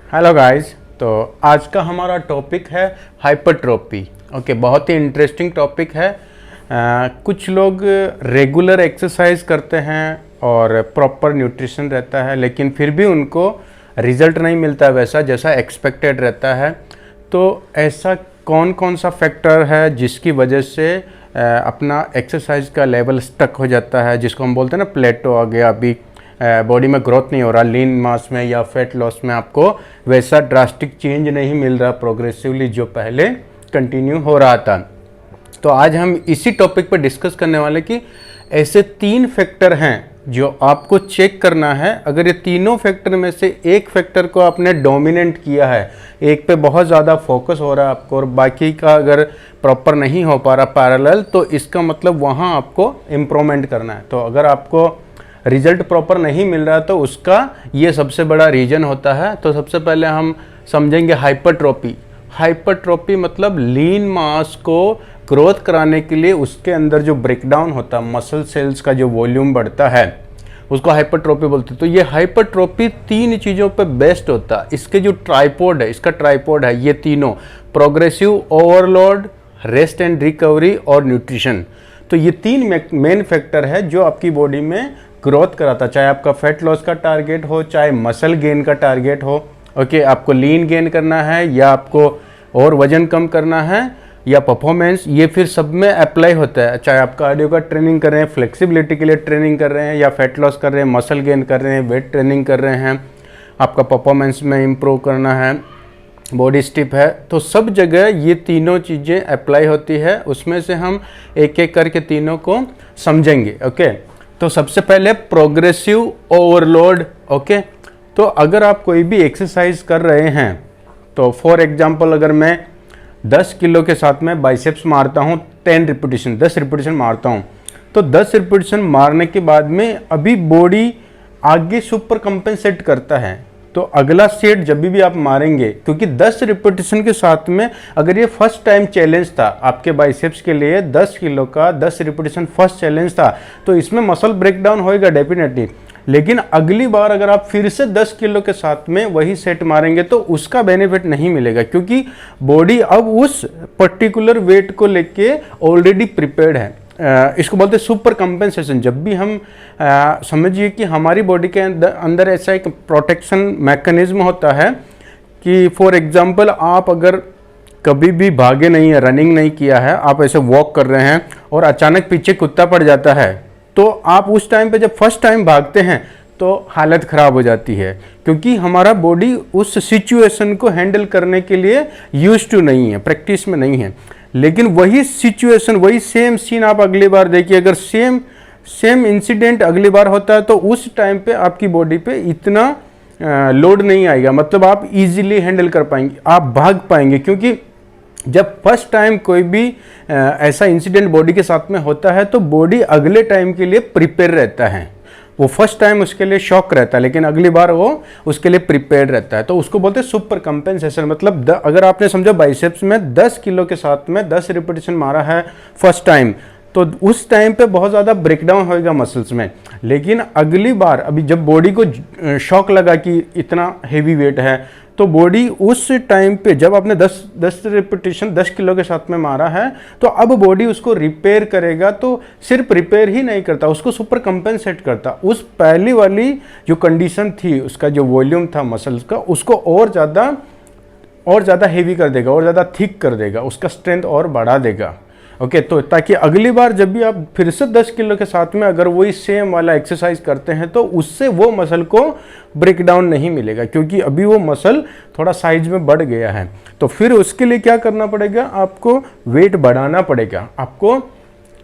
Hello guys. तो आज का हमारा टॉपिक है हाइपरट्रोफी। ओके, बहुत ही इंटरेस्टिंग टॉपिक है। कुछ लोग रेगुलर एक्सरसाइज करते हैं और प्रॉपर न्यूट्रिशन रहता है, लेकिन फिर भी उनको रिजल्ट नहीं मिलता वैसा जैसा एक्सपेक्टेड रहता है। तो ऐसा कौन कौन सा फैक्टर है जिसकी वजह से अपना एक्सरसाइज का लेवल स्टक हो जाता है, जिसको हम बोलते हैं ना प्लेटो आ गया, अभी बॉडी में ग्रोथ नहीं हो रहा, लीन मास में या फैट लॉस में आपको वैसा ड्रास्टिक चेंज नहीं मिल रहा प्रोग्रेसिवली जो पहले कंटिन्यू हो रहा था। तो आज हम इसी टॉपिक पर डिस्कस करने वाले कि ऐसे 3 फैक्टर हैं जो आपको चेक करना है। अगर ये तीनों फैक्टर में से एक फैक्टर को आपने डोमिनेंट किया है, एक पे बहुत ज़्यादा फोकस हो रहा है आपको और बाकी का अगर प्रॉपर नहीं हो पा रहा पैरेलल, तो इसका मतलब वहाँ आपको इम्प्रूवमेंट करना है। तो अगर आपको रिजल्ट प्रॉपर नहीं मिल रहा तो उसका ये सबसे बड़ा रीजन होता है। तो सबसे पहले हम समझेंगे हाइपरट्रोफी। हाइपरट्रोफी मतलब लीन मास को ग्रोथ कराने के लिए उसके अंदर जो ब्रेकडाउन होता है, मसल सेल्स का जो वॉल्यूम बढ़ता है, उसको हाइपरट्रोफी बोलते हैं। तो ये हाइपरट्रोफी 3 चीज़ों पे बेस्ड होता है। इसके जो ट्राइपॉड है, इसका ट्राइपॉड है ये तीनों, progressive overload, rest and recovery और न्यूट्रिशन। तो ये 3 मेन फैक्टर है जो आपकी बॉडी में ग्रोथ कराता, चाहे आपका फैट लॉस का टारगेट हो, चाहे मसल गेन का टारगेट हो। ओके, आपको लीन गेन करना है या आपको और वजन कम करना है या परफॉर्मेंस, ये फिर सब में अप्लाई होता है। चाहे आप कार्डियो का ट्रेनिंग कर रहे हैं, फ्लेक्सिबिलिटी के लिए ट्रेनिंग कर रहे हैं, या फैट लॉस कर रहे हैं, मसल गेन कर रहे हैं, वेट ट्रेनिंग कर रहे हैं, आपका परफॉर्मेंस में इम्प्रूव करना है, बॉडी स्टिफ है, तो सब जगह ये तीनों चीज़ें अप्लाई होती है। उसमें से हम एक एक करके तीनों को समझेंगे। ओके, तो सबसे पहले प्रोग्रेसिव ओवरलोड। ओके, तो अगर आप कोई भी एक्सरसाइज कर रहे हैं, तो फॉर एग्जांपल अगर मैं 10 किलो के साथ में बाइसेप्स मारता हूँ 10 रिपीटेशन मारता हूँ, तो 10 रिपीटेशन मारने के बाद में अभी बॉडी आगे सुपर कंपेंसेट करता है। तो अगला सेट जब भी आप मारेंगे, क्योंकि 10 रिपीटेशन के साथ में अगर ये फर्स्ट टाइम चैलेंज था आपके बाइसेप्स के लिए, 10 किलो का 10 रिपीटेशन फर्स्ट चैलेंज था, तो इसमें मसल ब्रेकडाउन होएगा डेफिनेटली। लेकिन अगली बार अगर आप फिर से 10 किलो के साथ में वही सेट मारेंगे तो उसका बेनिफिट नहीं मिलेगा, क्योंकि बॉडी अब उस पर्टिकुलर वेट को लेके ऑलरेडी प्रिपेयर्ड है। इसको बोलते हैं सुपर कंपेंसेशन। जब भी हम समझिए कि हमारी बॉडी के अंदर ऐसा एक प्रोटेक्शन मैकेनिज्म होता है कि फॉर एग्जांपल आप अगर कभी भी भागे नहीं है, रनिंग नहीं किया है, आप ऐसे वॉक कर रहे हैं और अचानक पीछे कुत्ता पड़ जाता है, तो आप उस टाइम पे जब फर्स्ट टाइम भागते हैं तो हालत ख़राब हो जाती है, क्योंकि हमारा बॉडी उस सिचुएशन को हैंडल करने के लिए यूज्ड टू नहीं है, प्रैक्टिस में नहीं है। लेकिन वही सिचुएशन, वही सेम सीन आप अगली बार देखिए, अगर सेम इंसिडेंट अगली बार होता है तो उस टाइम पे आपकी बॉडी पे इतना लोड नहीं आएगा, मतलब आप इजीली हैंडल कर पाएंगे, आप भाग पाएंगे। क्योंकि जब फर्स्ट टाइम कोई भी ऐसा इंसिडेंट बॉडी के साथ में होता है तो बॉडी अगले टाइम के लिए प्रिपेयर रहता है। वो फर्स्ट टाइम उसके लिए शॉक रहता है, लेकिन अगली बार वो उसके लिए प्रिपेयर्ड रहता है। तो उसको बोलते हैं सुपर कंपेंसेशन। मतलब अगर आपने समझो बाइसेप्स में 10 किलो के साथ में 10 रिपीटेशन मारा है फर्स्ट टाइम, तो उस टाइम पे बहुत ज़्यादा ब्रेकडाउन होएगा मसल्स में। लेकिन अगली बार अभी जब बॉडी को शॉक लगा कि इतना हेवी वेट है, तो बॉडी उस टाइम पे जब आपने 10 रिपीटेशन 10 किलो के साथ में मारा है, तो अब बॉडी उसको रिपेयर करेगा। तो सिर्फ रिपेयर ही नहीं करता, उसको सुपर कंपेंसेट करता। उस पहली वाली जो कंडीशन थी, उसका जो वॉल्यूम था मसल्स का, उसको और ज़्यादा हेवी कर देगा, और ज़्यादा थिक कर देगा, उसका स्ट्रेंथ और बढ़ा देगा। ओके, तो ताकि अगली बार जब भी आप फिर से 10 किलो के साथ में अगर वही सेम वाला एक्सरसाइज करते हैं तो उससे वो मसल को ब्रेकडाउन नहीं मिलेगा, क्योंकि अभी वो मसल थोड़ा साइज में बढ़ गया है। तो फिर उसके लिए क्या करना पड़ेगा, आपको वेट बढ़ाना पड़ेगा, आपको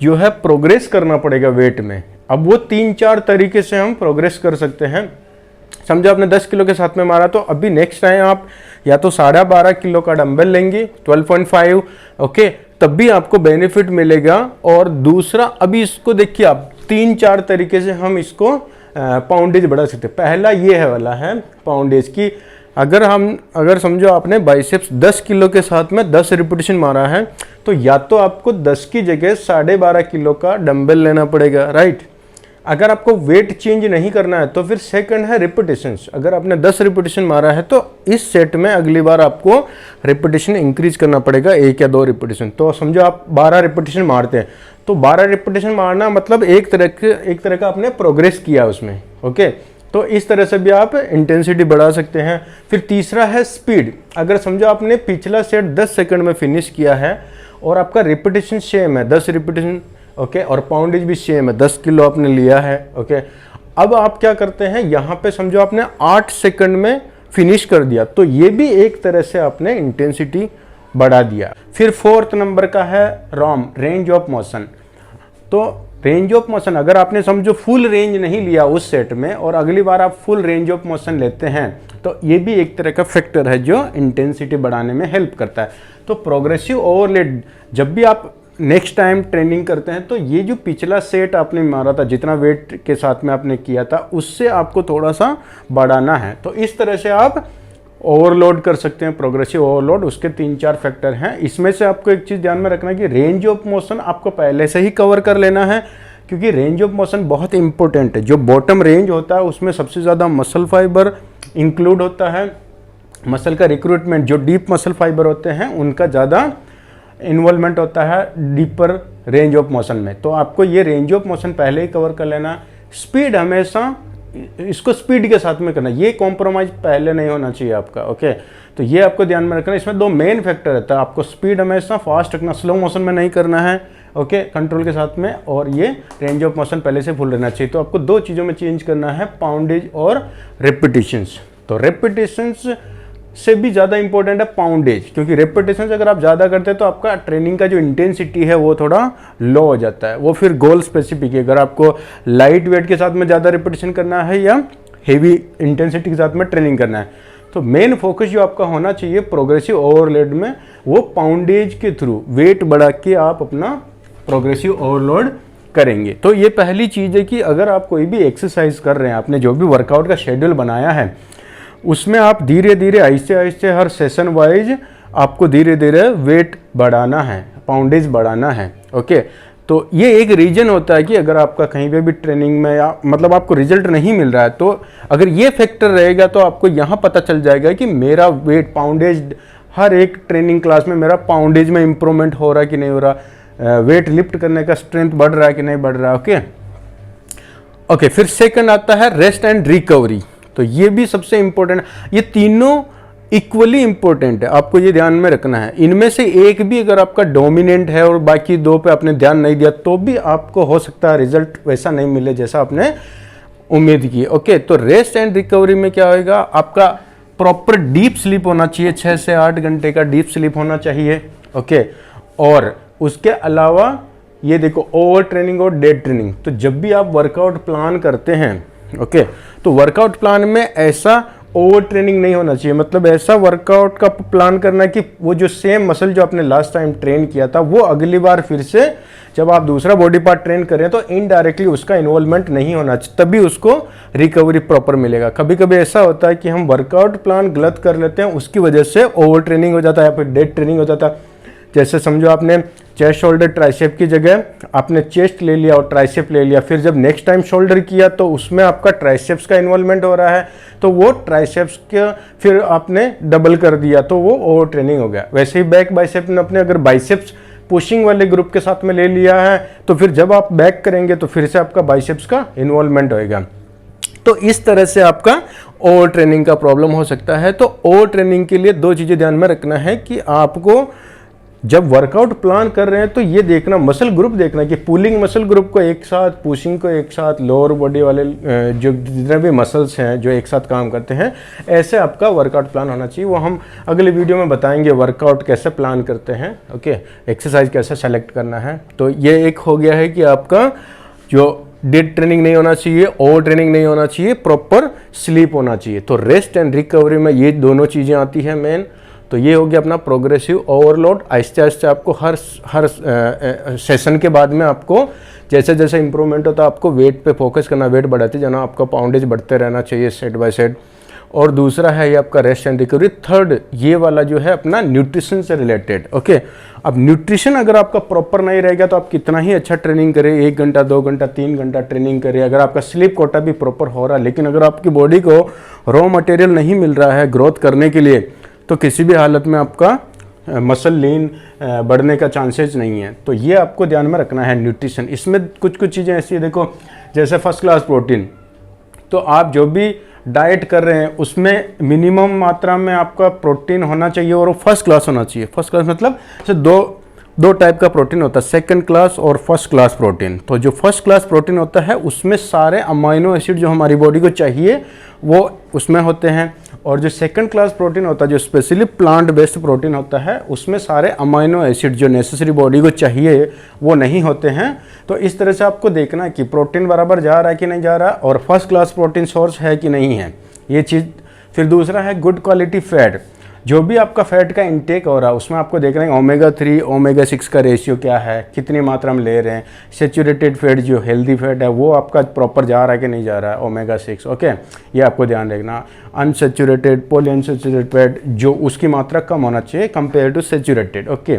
जो है प्रोग्रेस करना पड़ेगा वेट में। अब वो 3-4 तरीके से हम प्रोग्रेस कर सकते हैं। समझो आपने 10 किलो के साथ में मारा, तो अभी नेक्स्ट टाइम आप या तो 12.5 किलो का डंबल लेंगे 12.5, ओके, तब भी आपको बेनिफिट मिलेगा। और दूसरा, अभी इसको देखिए आप 3-4 तरीके से हम इसको पाउंडेज बढ़ा सकते हैं। पहला ये है वाला है पाउंडेज की। अगर समझो आपने बाइसेप्स 10 किलो के साथ में 10 रिपीटेशन मारा है, तो या तो आपको 10 की जगह 12.5 किलो का डंबल लेना पड़ेगा, राइट। अगर आपको वेट चेंज नहीं करना है तो फिर सेकंड है रिपीटेशंस। अगर आपने 10 रिपीटेशन मारा है तो इस सेट में अगली बार आपको रिपीटेशन इंक्रीज करना पड़ेगा, 1 या 2 रिपीटेशन। तो समझो आप 12 रिपीटेशन मारते हैं तो 12 रिपीटेशन मारना मतलब एक तरह का आपने प्रोग्रेस किया उसमें। ओके, तो इस तरह से भी आप इंटेंसिटी बढ़ा सकते हैं। फिर तीसरा है स्पीड। अगर समझो आपने पिछला सेट 10 सेकंड में फिनिश किया है और आपका रिपीटेशन सेम है 10 रिपीटेशन, ओके, और पाउंडेज भी सेम है, 10 किलो आपने लिया है। ओके, अब आप क्या करते हैं, यहाँ पे समझो आपने 8 सेकंड में फिनिश कर दिया, तो ये भी एक तरह से आपने इंटेंसिटी बढ़ा दिया। फिर 4th नंबर का है ROM, रेंज ऑफ मोशन। तो रेंज ऑफ मोशन अगर आपने समझो फुल रेंज नहीं लिया उस सेट में और अगली बार आप फुल रेंज ऑफ मोशन लेते हैं तो ये भी एक तरह का फैक्टर है जो इंटेंसिटी बढ़ाने में हेल्प करता है। तो प्रोग्रेसिव ओवरलोड जब भी आप नेक्स्ट टाइम ट्रेनिंग करते हैं तो ये जो पिछला सेट आपने मारा था, जितना वेट के साथ में आपने किया था, उससे आपको थोड़ा सा बढ़ाना है। तो इस तरह से आप ओवरलोड कर सकते हैं, प्रोग्रेसिव ओवरलोड। उसके 3-4 फैक्टर हैं। इसमें से आपको एक चीज़ ध्यान में रखना है कि रेंज ऑफ मोशन आपको पहले से ही कवर कर लेना है, क्योंकि रेंज ऑफ मोशन बहुत इंपॉर्टेंट है। जो बॉटम रेंज होता है उसमें सबसे ज़्यादा मसल फाइबर इंक्लूड होता है। मसल का रिक्रूटमेंट, जो डीप मसल फाइबर होते हैं उनका ज़्यादा इन्वॉल्वमेंट होता है डीपर रेंज ऑफ मोशन में। तो आपको ये रेंज ऑफ मोशन पहले ही कवर कर लेना। स्पीड हमेशा इसको स्पीड के साथ में करना, ये कॉम्प्रोमाइज पहले नहीं होना चाहिए आपका। ओके, तो ये आपको ध्यान में रखना। इसमें 2 मेन फैक्टर रहता है, आपको स्पीड हमेशा फास्ट रखना, स्लो मोशन में नहीं करना है। ओके, कंट्रोल के साथ में, और ये रेंज ऑफ मोशन पहले से फुल रहना चाहिए। तो आपको 2 चीज़ों में चेंज करना है, पाउंडेज और रेपिटेशंस। तो रेपिटेशंस से भी ज़्यादा इंपॉर्टेंट है पाउंडेज, क्योंकि रेपिटेशंस अगर आप ज़्यादा करते हैं तो आपका ट्रेनिंग का जो इंटेंसिटी है वो थोड़ा लो हो जाता है। वो फिर गोल स्पेसिफिक है, अगर आपको लाइट वेट के साथ में ज़्यादा रेपिटेशन करना है या हेवी इंटेंसिटी के साथ में ट्रेनिंग करना है। तो मेन फोकस जो आपका होना चाहिए प्रोग्रेसिव ओवरलोड में, वो पाउंडेज के थ्रू वेट बढ़ा के आप अपना प्रोग्रेसिव ओवरलोड करेंगे। तो ये पहली चीज़ है कि अगर आप कोई भी एक्सरसाइज कर रहे हैं, आपने जो भी वर्कआउट का शेड्यूल बनाया है उसमें आप धीरे धीरे आहिस्ते आहिस्ते हर सेशन वाइज आपको धीरे धीरे वेट बढ़ाना है, पाउंडेज बढ़ाना है। ओके, तो ये एक रीजन होता है कि अगर आपका कहीं पे भी ट्रेनिंग में या मतलब आपको रिजल्ट नहीं मिल रहा है, तो अगर ये फैक्टर रहेगा तो आपको यहाँ पता चल जाएगा कि मेरा वेट पाउंडेज, हर एक ट्रेनिंग क्लास में मेरा पाउंडेज में इंप्रूवमेंट हो रहा है कि नहीं हो रहा, वेट लिफ्ट करने का स्ट्रेंथ बढ़ रहा है कि नहीं बढ़ रहा है। ओके, फिर सेकंड आता है रेस्ट एंड रिकवरी। तो ये भी सबसे इंपॉर्टेंट, ये तीनों इक्वली इंपॉर्टेंट है, आपको ये ध्यान में रखना है। इनमें से एक भी अगर आपका डोमिनेंट है और बाकी 2 पे आपने ध्यान नहीं दिया तो भी आपको हो सकता है रिजल्ट वैसा नहीं मिले जैसा आपने उम्मीद की। ओके, तो रेस्ट एंड रिकवरी में क्या होगा, आपका प्रॉपर डीप स्लीप होना चाहिए, 6 से 8 घंटे का डीप स्लीप होना चाहिए। ओके, और उसके अलावा ये देखो ओवर ट्रेनिंग और डेड ट्रेनिंग। तो जब भी आप वर्कआउट प्लान करते हैं, ओके, तो वर्कआउट प्लान में ऐसा ओवर ट्रेनिंग नहीं होना चाहिए। मतलब ऐसा वर्कआउट का प्लान करना कि वो जो सेम मसल जो आपने लास्ट टाइम ट्रेन किया था वो अगली बार फिर से जब आप दूसरा बॉडी पार्ट ट्रेन करें तो इनडायरेक्टली उसका इन्वॉल्वमेंट नहीं होना चाहिए, तभी उसको रिकवरी प्रॉपर मिलेगा। कभी कभी ऐसा होता है कि हम वर्कआउट प्लान गलत कर लेते हैं, उसकी वजह से ओवर ट्रेनिंग हो जाता है या फिर डेड ट्रेनिंग हो जाता है। जैसे समझो आपने चेस्ट शोल्डर ट्राइसेप की जगह आपने चेस्ट ले लिया और ट्राइसेप ले लिया, फिर जब नेक्स्ट टाइम शोल्डर किया तो उसमें आपका ट्राइसेप्स का इन्वॉल्वमेंट हो रहा है, तो वो ट्राइसेप्स का फिर आपने डबल कर दिया तो वो ओवर ट्रेनिंग हो गया। वैसे ही बैक बाइसेप में अपने अगर बाइसेप्स पुशिंग वाले ग्रुप के साथ में ले लिया है तो फिर जब आप बैक करेंगे तो फिर से आपका बाइसेप्स का इन्वॉल्वमेंट होएगा। तो इस तरह से आपका ओवर ट्रेनिंग का प्रॉब्लम हो सकता है। तो ओवर ट्रेनिंग के लिए 2 चीज़ें ध्यान में रखना है कि आपको जब वर्कआउट प्लान कर रहे हैं तो ये देखना, मसल ग्रुप देखना कि पुलिंग मसल ग्रुप को एक साथ, पुशिंग को एक साथ, लोअर बॉडी वाले जो जितने भी मसल्स हैं जो एक साथ काम करते हैं, ऐसे आपका वर्कआउट प्लान होना चाहिए। वो हम अगले वीडियो में बताएंगे वर्कआउट कैसे प्लान करते हैं। ओके, एक्सरसाइज कैसे सेलेक्ट करना है। तो ये एक हो गया है कि आपका जो डेड ट्रेनिंग नहीं होना चाहिए, ओवर ट्रेनिंग नहीं होना चाहिए, प्रॉपर स्लीप होना चाहिए। तो रेस्ट एंड रिकवरी में ये दोनों चीज़ें आती हैं मेन। तो ये हो गया अपना प्रोग्रेसिव ओवरलोड। आहिस्ते आहिस्ते आपको हर सेशन के बाद में आपको जैसे जैसे इंप्रूवमेंट होता है आपको वेट पे फोकस करना, वेट बढ़ाते जाना, आपका पाउंडेज बढ़ते रहना चाहिए सेट बाय सेट। और दूसरा है ये आपका रेस्ट एंड रिकवरी, थर्ड ये वाला जो है अपना न्यूट्रिशन से रिलेटेड। ओके, अब न्यूट्रिशन अगर आपका प्रॉपर नहीं रहेगा तो आप कितना ही अच्छा ट्रेनिंग करें, 1 घंटा 2 घंटा 3 घंटा ट्रेनिंग करें, अगर आपका स्लीप कोटा भी प्रॉपर हो रहा है, लेकिन अगर आपकी बॉडी को रॉ मटेरियल नहीं मिल रहा है ग्रोथ करने के लिए, तो किसी भी हालत में आपका मसल लीन बढ़ने का चांसेस नहीं है। तो ये आपको ध्यान में रखना है न्यूट्रिशन। इसमें कुछ कुछ चीज़ें ऐसी है, देखो जैसे फर्स्ट क्लास प्रोटीन, तो आप जो भी डाइट कर रहे हैं उसमें मिनिमम मात्रा में आपका प्रोटीन होना चाहिए और वो फर्स्ट क्लास होना चाहिए। फर्स्ट क्लास मतलब जैसे दो टाइप का प्रोटीन होता है, सेकंड क्लास और फर्स्ट क्लास प्रोटीन। तो जो फर्स्ट क्लास प्रोटीन होता है उसमें सारे अमाइनो एसिड जो हमारी बॉडी को चाहिए वो उसमें होते हैं, और जो सेकंड क्लास प्रोटीन होता है जो स्पेशली प्लांट बेस्ड प्रोटीन होता है उसमें सारे अमाइनो एसिड जो नेसेसरी बॉडी को चाहिए वो नहीं होते हैं। तो इस तरह से आपको देखना है कि प्रोटीन बराबर जा रहा है कि नहीं जा रहा, और फर्स्ट क्लास प्रोटीन सोर्स है कि नहीं है, ये चीज़। फिर दूसरा है गुड क्वालिटी फैट, जो भी आपका फैट का इंटेक हो रहा है उसमें आपको देखना है ओमेगा 3 ओमेगा 6 का रेशियो क्या है, कितनी मात्रा में ले रहे हैं। सेचुरेटेड फैट जो हेल्दी फैट है वो आपका प्रॉपर जा रहा है कि नहीं जा रहा है, ओमेगा 6। ओके, ये आपको ध्यान रखना। अनसेचुरेटेड पॉली अनसेचुरेटेड फैट जो उसकी मात्रा कम होना चाहिए कंपेयर टू सेचुरेटेड। ओके,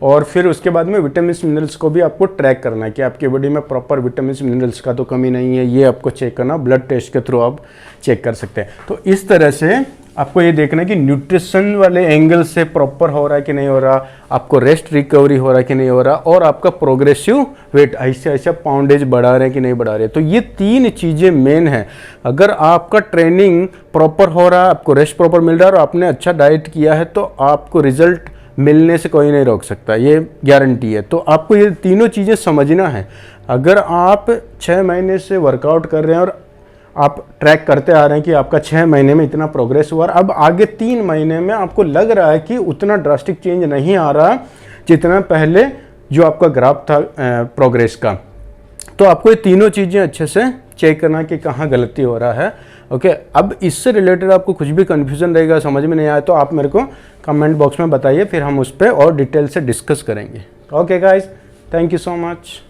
और फिर उसके बाद में विटामिन मिनरल्स को भी आपको ट्रैक करना है कि आपकी बॉडी में प्रॉपर विटामिन मिनरल्स का तो कमी नहीं है, ये आपको चेक करना, ब्लड टेस्ट के थ्रू आप चेक कर सकते हैं। तो इस तरह से आपको ये देखना है कि न्यूट्रिशन वाले एंगल से प्रॉपर हो रहा है कि नहीं हो रहा, आपको रेस्ट रिकवरी हो रहा है कि नहीं हो रहा, और आपका प्रोग्रेसिव वेट ऐसे ऐसे पाउंडेज बढ़ा रहे हैं कि नहीं बढ़ा रहे। तो ये 3 चीज़ें मेन है। अगर आपका ट्रेनिंग प्रॉपर हो रहा है, आपको रेस्ट प्रॉपर मिल रहा है और आपने अच्छा डाइट किया है तो आपको रिजल्ट मिलने से कोई नहीं रोक सकता, ये गारंटी है। तो आपको ये तीनों चीज़ें समझना है। अगर आप 6 महीने से वर्कआउट कर रहे हैं और आप ट्रैक करते आ रहे हैं कि आपका 6 महीने में इतना प्रोग्रेस हुआ, अब आगे 3 महीने में आपको लग रहा है कि उतना ड्रास्टिक चेंज नहीं आ रहा जितना पहले जो आपका ग्राफ था प्रोग्रेस का, तो आपको ये तीनों चीज़ें अच्छे से चेक करना कि कहाँ गलती हो रहा है। ओके, अब इससे रिलेटेड आपको कुछ भी कन्फ्यूज़न रहेगा, समझ में नहीं आया, तो आप मेरे को कमेंट बॉक्स में बताइए, फिर हम उस पर और डिटेल से डिस्कस करेंगे। Okay guys, thank you so much.